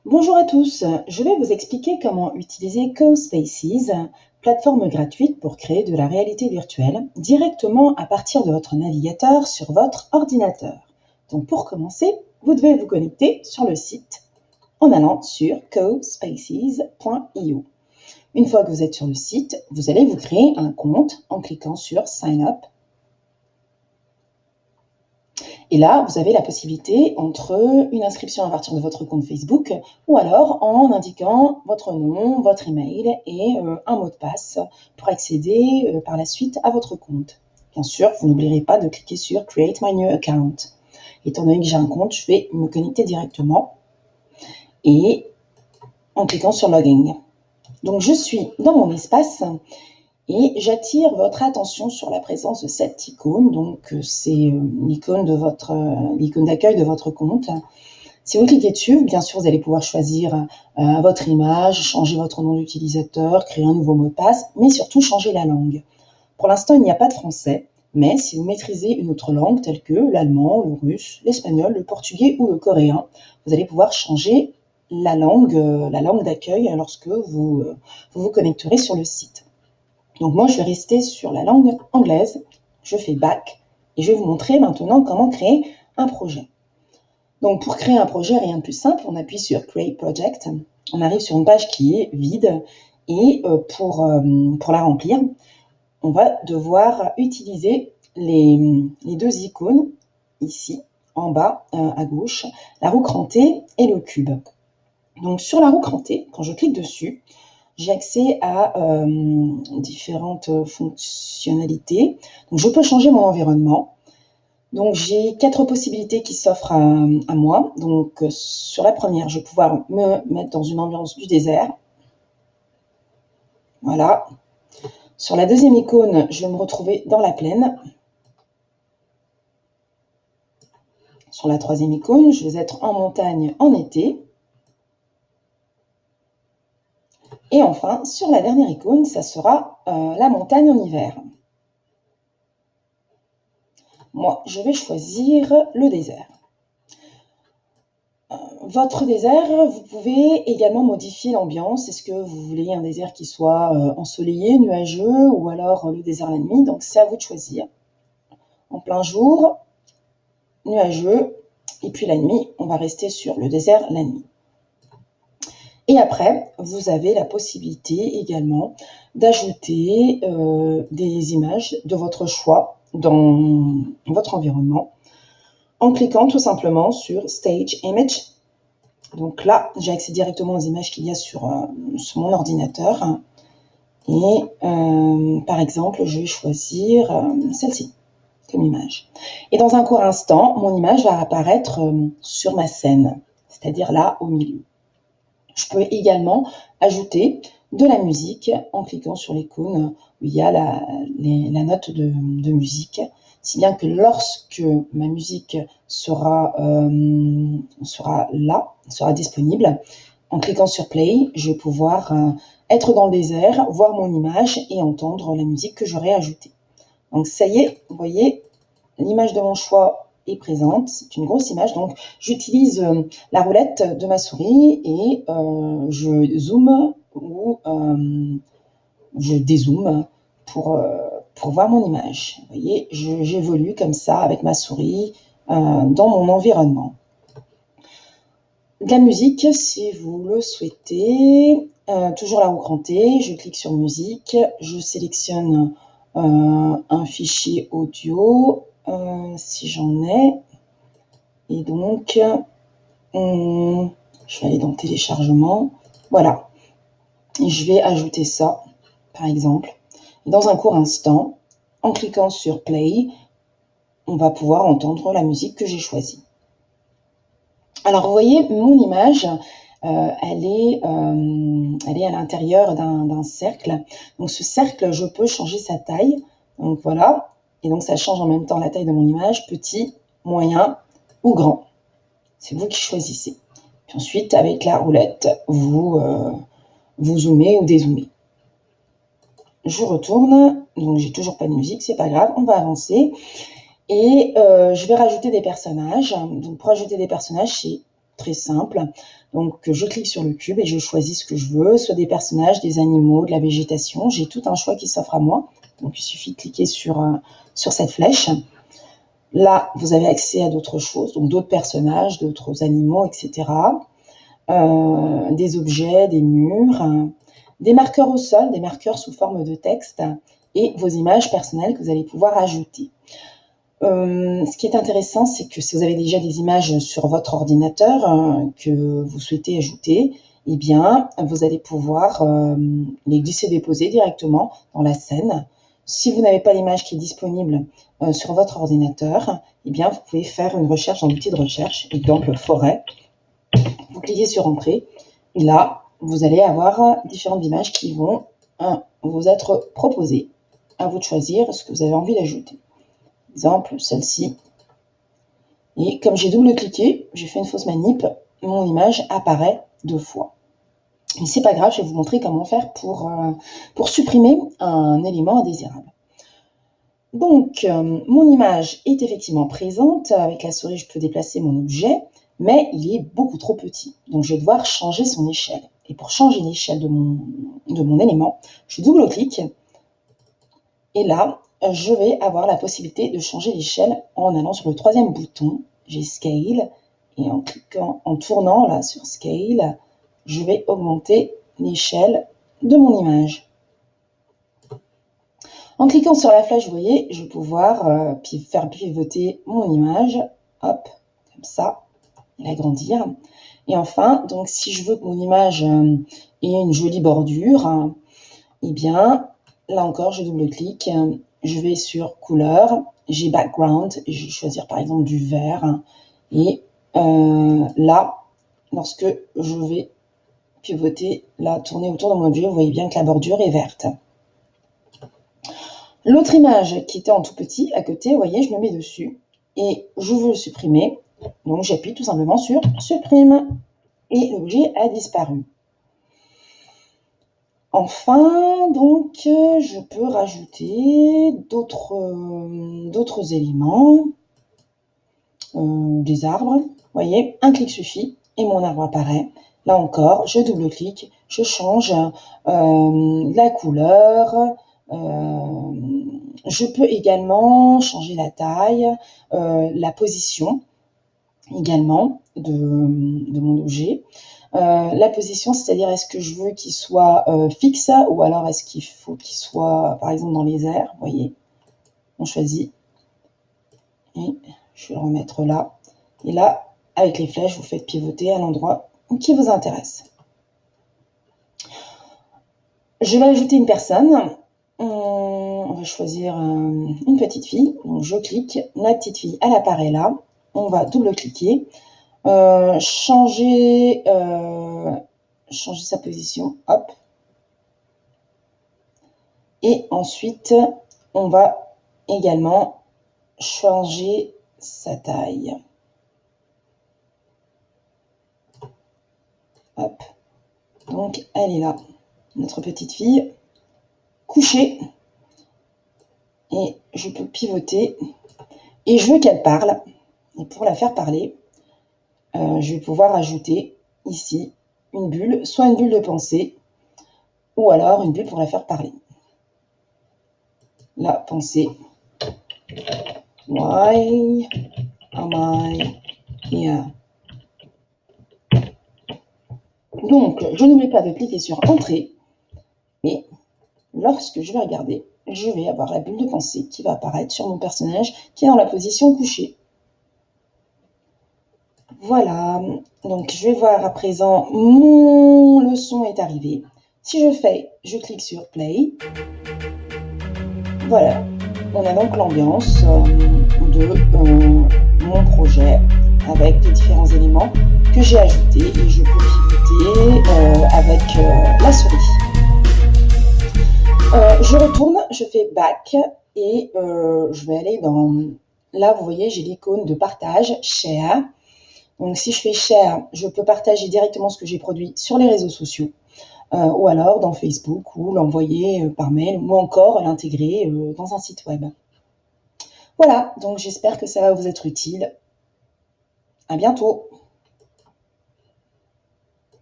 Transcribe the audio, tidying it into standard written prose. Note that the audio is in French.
Bonjour à tous, je vais vous expliquer comment utiliser CoSpaces, plateforme gratuite pour créer de la réalité virtuelle, directement à partir de votre navigateur sur votre ordinateur. Donc pour commencer, vous devez vous connecter sur le site en allant sur cospaces.io. Une fois que vous êtes sur le site, vous allez vous créer un compte en cliquant sur Sign Up. Et là, vous avez la possibilité entre une inscription à partir de votre compte Facebook ou alors en indiquant votre nom, votre email et un mot de passe pour accéder par la suite à votre compte. Bien sûr, vous n'oublierez pas de cliquer sur Create My New Account. Étant donné que j'ai un compte, je vais me connecter directement et en cliquant sur Login. Donc, je suis dans mon espace et j'attire votre attention sur la présence de cette icône. Donc, c'est l'icône d'accueil de votre compte. Si vous cliquez dessus, bien sûr, vous allez pouvoir choisir votre image, changer votre nom d'utilisateur, créer un nouveau mot de passe, mais surtout changer la langue. Pour l'instant, il n'y a pas de français, mais si vous maîtrisez une autre langue telle que l'allemand, le russe, l'espagnol, le portugais ou le coréen, vous allez pouvoir changer la langue d'accueil lorsque vous vous connecterez sur le site. Donc moi, je vais rester sur la langue anglaise. Je fais Back et je vais vous montrer maintenant comment créer un projet. Donc pour créer un projet, rien de plus simple, on appuie sur Create Project. On arrive sur une page qui est vide et pour la remplir, on va devoir utiliser les deux icônes ici en bas à gauche, la roue crantée et le cube. Donc sur la roue crantée, quand je clique dessus, j'ai accès à différentes fonctionnalités. Donc, je peux changer mon environnement. Donc, j'ai 4 possibilités qui s'offrent à moi. Donc, sur la première, je vais pouvoir me mettre dans une ambiance du désert. Voilà. Sur la deuxième icône, je vais me retrouver dans la plaine. Sur la troisième icône, je vais être en montagne en été. Et enfin, sur la dernière icône, ça sera la montagne en hiver. Moi, je vais choisir le désert. Votre désert, vous pouvez également modifier l'ambiance. Est-ce que vous voulez un désert qui soit ensoleillé, nuageux, ou alors le désert la nuit? Donc, c'est à vous de choisir. En plein jour, nuageux, et puis la nuit, on va rester sur le désert la nuit. Et après, vous avez la possibilité également d'ajouter des images de votre choix dans votre environnement en cliquant tout simplement sur Stage Image. Donc là, j'ai accès directement aux images qu'il y a sur mon ordinateur. Et par exemple, je vais choisir celle-ci comme image. Et dans un court instant, mon image va apparaître sur ma scène, c'est-à-dire là au milieu. Je peux également ajouter de la musique en cliquant sur l'icône où il y a la note de musique, si bien que lorsque ma musique sera disponible, en cliquant sur Play, je vais pouvoir être dans le désert, voir mon image et entendre la musique que j'aurai ajoutée. Donc ça y est, vous voyez, l'image de mon choix est présente, c'est une grosse image, donc j'utilise la roulette de ma souris et je zoome ou je dézoome pour voir mon image. Vous voyez, j'évolue comme ça avec ma souris dans mon environnement. De la musique, si vous le souhaitez, toujours la roue crantée, je clique sur musique, je sélectionne un fichier audio, si j'en ai, et donc je vais aller dans téléchargement, voilà, et je vais ajouter ça par exemple, et dans un court instant, en cliquant sur play, on va pouvoir entendre la musique que j'ai choisie. Alors vous voyez, mon image elle est à l'intérieur d'un cercle, donc ce cercle, je peux changer sa taille, donc voilà. Et donc, ça change en même temps la taille de mon image, petit, moyen ou grand. C'est vous qui choisissez. Puis ensuite, avec la roulette, vous zoomez ou dézoomez. Je retourne. Donc, j'ai toujours pas de musique, c'est pas grave. On va avancer. Et je vais rajouter des personnages. Donc, pour ajouter des personnages, c'est très simple. Donc, je clique sur le cube et je choisis ce que je veux, soit des personnages, des animaux, de la végétation. J'ai tout un choix qui s'offre à moi. Donc, il suffit de cliquer sur cette flèche. Là, vous avez accès à d'autres choses, donc d'autres personnages, d'autres animaux, etc. Des objets, des murs, des marqueurs au sol, des marqueurs sous forme de texte et vos images personnelles que vous allez pouvoir ajouter. Ce qui est intéressant, c'est que si vous avez déjà des images sur votre ordinateur que vous souhaitez ajouter, eh bien, vous allez pouvoir les glisser-déposer directement dans la scène. Si vous n'avez pas l'image qui est disponible sur votre ordinateur, eh bien, vous pouvez faire une recherche dans l'outil de recherche, exemple forêt. Vous cliquez sur Entrée, et là, vous allez avoir différentes images qui vont vous être proposées. À vous de choisir ce que vous avez envie d'ajouter. Exemple, celle-ci. Et comme j'ai double-cliqué, j'ai fait une fausse manip, mon image apparaît 2 fois. Mais c'est pas grave, je vais vous montrer comment faire pour supprimer un élément indésirable. Donc, mon image est effectivement présente. Avec la souris, je peux déplacer mon objet, mais il est beaucoup trop petit. Donc, je vais devoir changer son échelle. Et pour changer l'échelle de mon élément, je double-clique. Et là, je vais avoir la possibilité de changer l'échelle en allant sur le 3e bouton. J'ai Scale. Et en tournant là sur Scale, je vais augmenter l'échelle de mon image. En cliquant sur la flèche, vous voyez, je vais pouvoir faire pivoter mon image. Hop, comme ça, et l'agrandir. Et enfin, donc si je veux que mon image ait une jolie bordure, eh bien, là encore, je double-clique. Je vais sur couleur, j'ai background, et je vais choisir par exemple du vert. Et là, lorsque je vais pivoter, là, tourner autour de mon objet, vous voyez bien que la bordure est verte. L'autre image qui était en tout petit, à côté, vous voyez, je me mets dessus et je veux le supprimer. Donc, j'appuie tout simplement sur Supprime et l'objet a disparu. Enfin, donc, je peux rajouter d'autres éléments, des arbres. Vous voyez, un clic suffit et mon arbre apparaît. Là encore, je double-clique, je change la couleur. Je peux également changer la taille, la position également de mon objet. La position, c'est-à-dire est-ce que je veux qu'il soit fixe ou alors est-ce qu'il faut qu'il soit par exemple dans les airs, vous voyez. On choisit et je vais le remettre là. Et là, avec les flèches, vous faites pivoter à l'endroit qui vous intéresse. Je vais ajouter une personne. On va choisir une petite fille. Donc je clique, la petite fille, elle apparaît là. On va double-cliquer. Changer sa position, hop. Et ensuite, on va également changer sa taille. Hop. Donc, elle est là, notre petite fille, couchée. Et je peux pivoter. Et je veux qu'elle parle. Et pour la faire parler, je vais pouvoir ajouter ici une bulle, soit une bulle de pensée, ou alors une bulle pour la faire parler. La pensée. Why am I here? Donc, je n'oublie pas de cliquer sur Entrée. Et lorsque je vais regarder, je vais avoir la bulle de pensée qui va apparaître sur mon personnage qui est dans la position couchée. Voilà, donc je vais voir à présent, le son est arrivé. Si je clique sur Play. Voilà, on a donc l'ambiance de mon projet avec les différents éléments que j'ai ajoutés et je peux pivoter avec la souris. Je retourne, je fais Back et je vais aller dans... Là, vous voyez, j'ai l'icône de partage, Share. Donc, si je fais Share, je peux partager directement ce que j'ai produit sur les réseaux sociaux. Ou alors dans Facebook, ou l'envoyer par mail, ou encore l'intégrer dans un site web. Voilà, donc j'espère que ça va vous être utile. À bientôt!